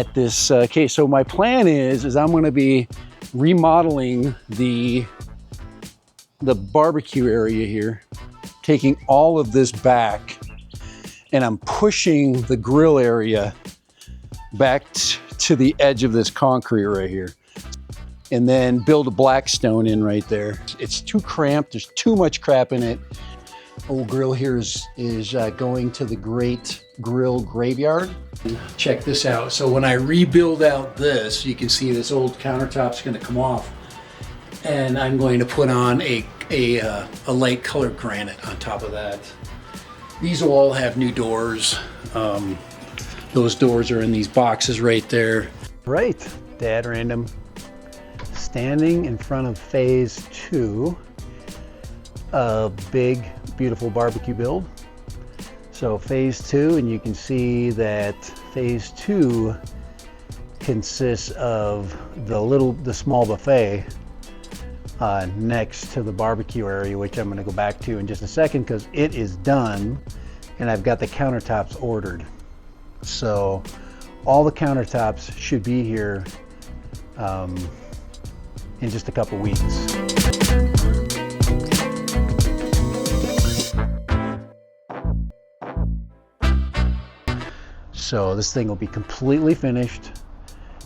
at this case. So my plan is I'm going to be remodeling the barbecue area here, taking all of this back, and I'm pushing the grill area back to the edge of this concrete right here, and then build a Blackstone in right there. It's too cramped, there's too much crap in it. Old grill here is going to the Great Grill Graveyard. Check this out. So when I rebuild out this, you can see this old countertop's gonna come off, and I'm going to put on a light colored granite on top of that. These will all have new doors. Those doors are in these boxes right there. Right, Dad Random, standing in front of phase 2 of big, beautiful barbecue build. So phase 2, and you can see that phase 2 consists of the small buffet next to the barbecue area, which I'm going to go back to in just a second because it is done, and I've got the countertops ordered. So all the countertops should be here in just a couple weeks. So this thing will be completely finished.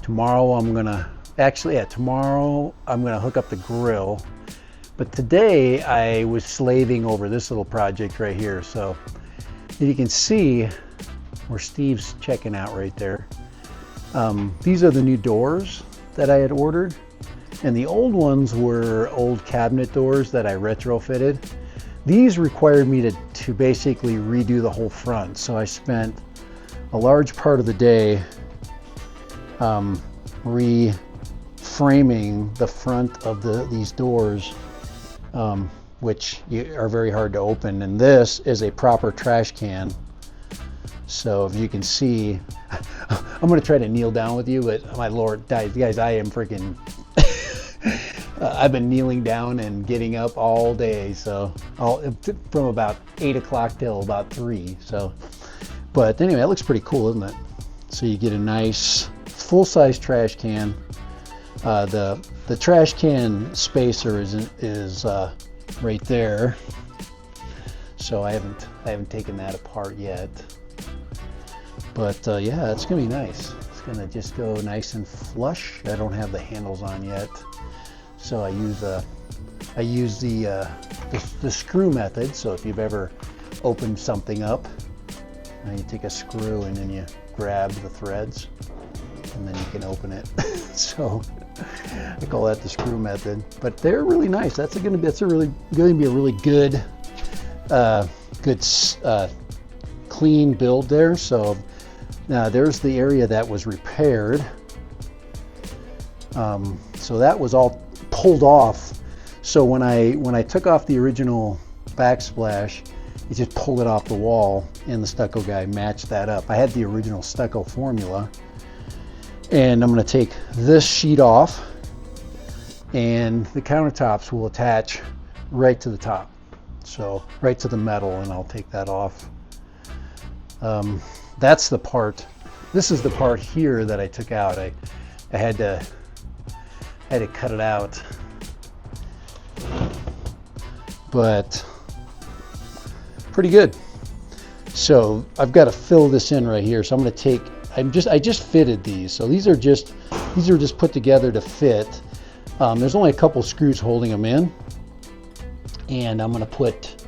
Tomorrow I'm gonna hook up the grill. But today I was slaving over this little project right here. So you can see where Steve's checking out right there. These are the new doors that I had ordered. And the old ones were old cabinet doors that I retrofitted. These required me to basically redo the whole front. So I spent a large part of the day reframing the front of these doors, which are very hard to open. And this is a proper trash can. So if you can see, I'm going to try to kneel down with you, but my Lord, guys, I am freaking, I've been kneeling down and getting up all day. So from about 8 o'clock till about 3. So, but anyway, it looks pretty cool, isn't it? So you get a nice full-size trash can. The trash can spacer is right there. So I haven't taken that apart yet. But yeah, it's gonna be nice. It's gonna just go nice and flush. I don't have the handles on yet, so I use the screw method. So if you've ever opened something up, you take a screw and then you grab the threads, and then you can open it. So I call that the screw method. But they're really nice. That's gonna be a really good clean build there. So now there's the area that was repaired. So that was all pulled off. So when I took off the original backsplash, it just pulled it off the wall, and the stucco guy matched that up. I had the original stucco formula, and I'm going to take this sheet off, and the countertops will attach right to the top, so right to the metal, and I'll take that off. That's the part. This is the part here that I took out. I had to cut it out, but pretty good. So I've got to fill this in right here. So I'm going to take. I just fitted these. So these are just put together to fit. There's only a couple screws holding them in, and I'm going to put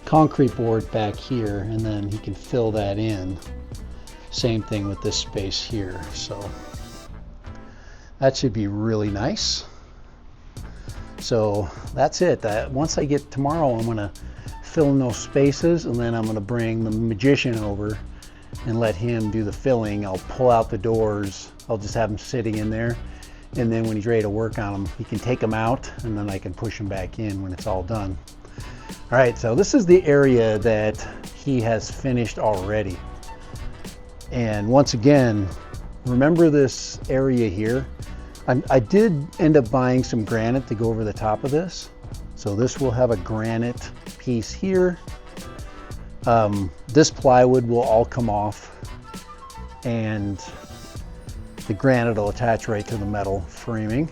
concrete board back here, and then he can fill that in. Same thing with this space here. So that should be really nice. So that's it. Once I get tomorrow, I'm going to fill in those spaces, and then I'm going to bring the magician over and let him do the filling. I'll pull out the doors. I'll just have him sitting in there, and then when he's ready to work on them, he can take them out, and then I can push them back in when it's all done. All right, so this is the area that he has finished already. And once again, remember this area here? I did end up buying some granite to go over the top of this. So this will have a granite piece here. This plywood will all come off, and the granite will attach right to the metal framing.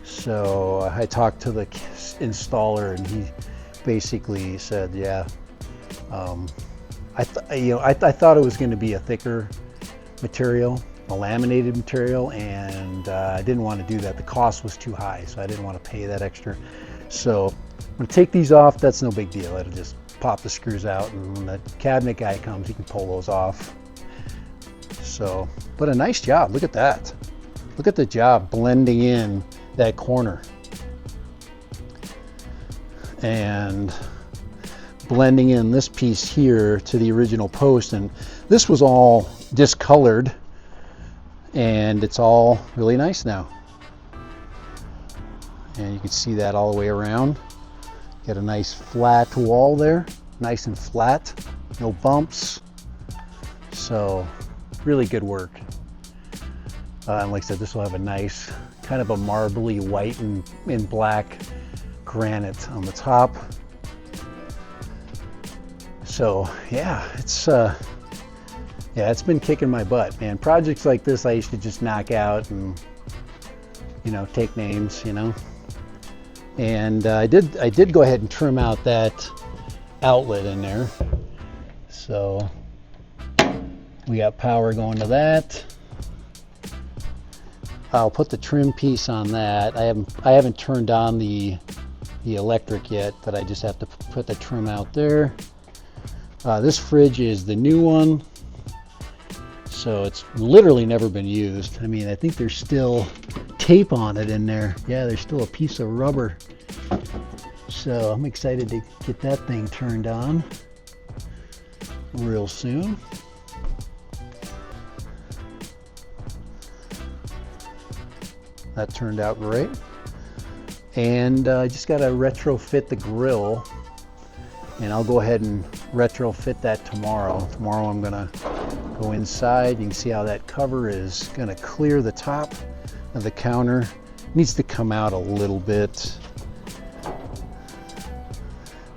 So I talked to the installer, and he basically said, yeah, I thought it was going to be a thicker material, a laminated material, and I didn't want to do that. The cost was too high, so I didn't want to pay that extra. So I'm going to take these off. That's no big deal. It'll just pop the screws out, and when the cabinet guy comes, he can pull those off. So, but a nice job. Look at that. Look at the job blending in that corner and blending in this piece here to the original post. And this was all discolored, and it's all really nice now. And you can see that all the way around. Got a nice flat wall there, nice and flat, no bumps. So really good work. And like I said, this will have a nice kind of a marbly white and black granite on the top. So yeah, it's been kicking my butt, man. Projects like this I used to just knock out and, you know, take names, you know. And I did go ahead and trim out that outlet in there. So we got power going to that. I'll put the trim piece on that. I haven't turned on the electric yet, but I just have to put the trim out there. This fridge is the new one, so it's literally never been used. I mean, I think there's still tape on it in there. Yeah, there's still a piece of rubber. So I'm excited to get that thing turned on real soon. That turned out great. And I just got to retrofit the grill, and I'll go ahead and retrofit that tomorrow. Tomorrow I'm gonna go inside. You can see how that cover is gonna clear the top of the counter. It needs to come out a little bit.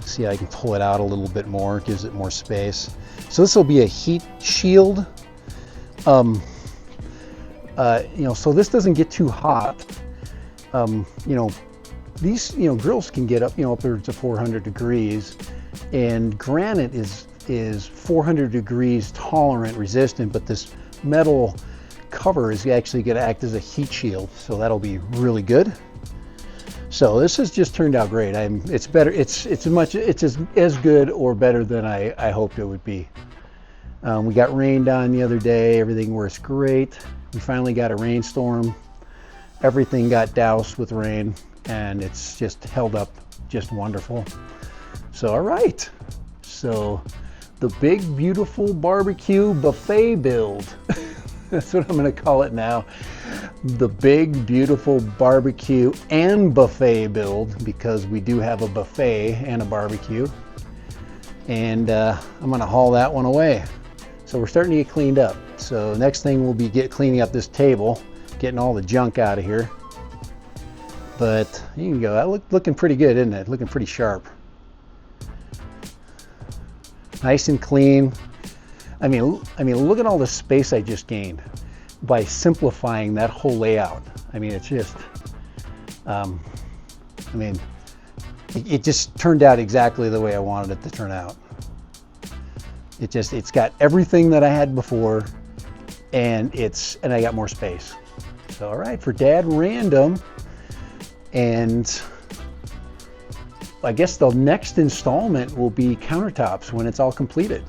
See how I can pull it out a little bit more, gives it more space. So this will be a heat shield. You know, so this doesn't get too hot. You know, these, you know, grills can get up, you know, upwards to 400 degrees, and granite is 400 degrees tolerant, resistant, but this metal cover is actually going to act as a heat shield, so that'll be really good. So this has just turned out great. It's better. It's as good or better than I hoped it would be. We got rained on the other day. Everything works great. We finally got a rainstorm. Everything got doused with rain, and it's just held up just wonderful. So all right. So the big beautiful barbecue buffet build. That's what I'm going to call it now. The big beautiful barbecue and buffet build, because we do have a buffet and a barbecue. And I'm going to haul that one away. So we're starting to get cleaned up. So next thing will be cleaning up this table, getting all the junk out of here. But you can go, that looking pretty good, isn't it? Looking pretty sharp. Nice and clean. I mean, look at all the space I just gained by simplifying that whole layout. I mean, it's just, it just turned out exactly the way I wanted it to turn out. It's got everything that I had before, and I got more space. So, all right, for Dad Random, and I guess the next installment will be countertops when it's all completed.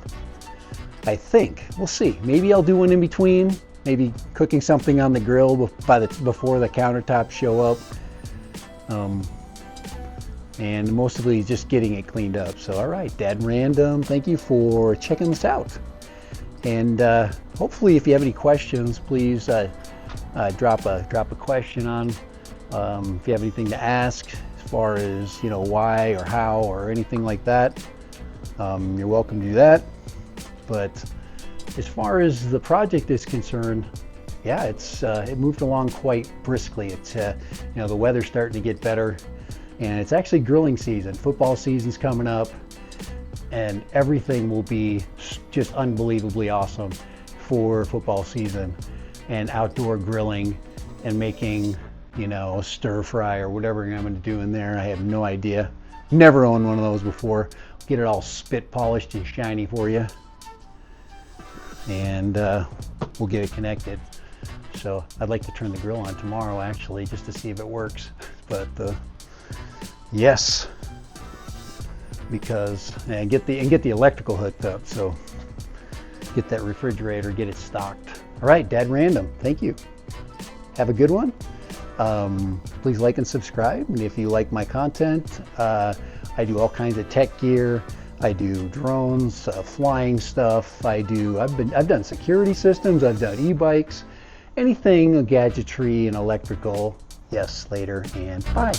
I think. We'll see. Maybe I'll do one in between. Maybe cooking something on the grill before the countertops show up. And mostly just getting it cleaned up. So, all right, Dad Random, thank you for checking this out. And hopefully, if you have any questions, please drop a question on. If you have anything to ask as far as, you know, why or how or anything like that, you're welcome to do that. But as far as the project is concerned, yeah, it moved along quite briskly. It's you know, the weather's starting to get better, and it's actually grilling season. Football season's coming up, and everything will be just unbelievably awesome for football season. and outdoor grilling and making, you know, stir fry or whatever I'm going to do in there. I have no idea. Never owned one of those before. Get it all spit polished and shiny for you, and we'll get it connected. So I'd like to turn the grill on tomorrow, actually, just to see if it works. But yes, because and get the electrical hooked up. So get that refrigerator, get it stocked. All right, Dad Random, thank you. Have a good one. Please like and subscribe. And if you like my content, I do all kinds of tech gear. I do drones, flying stuff. I've done security systems. I've done e-bikes, anything gadgetry and electrical. Yes, later, and bye.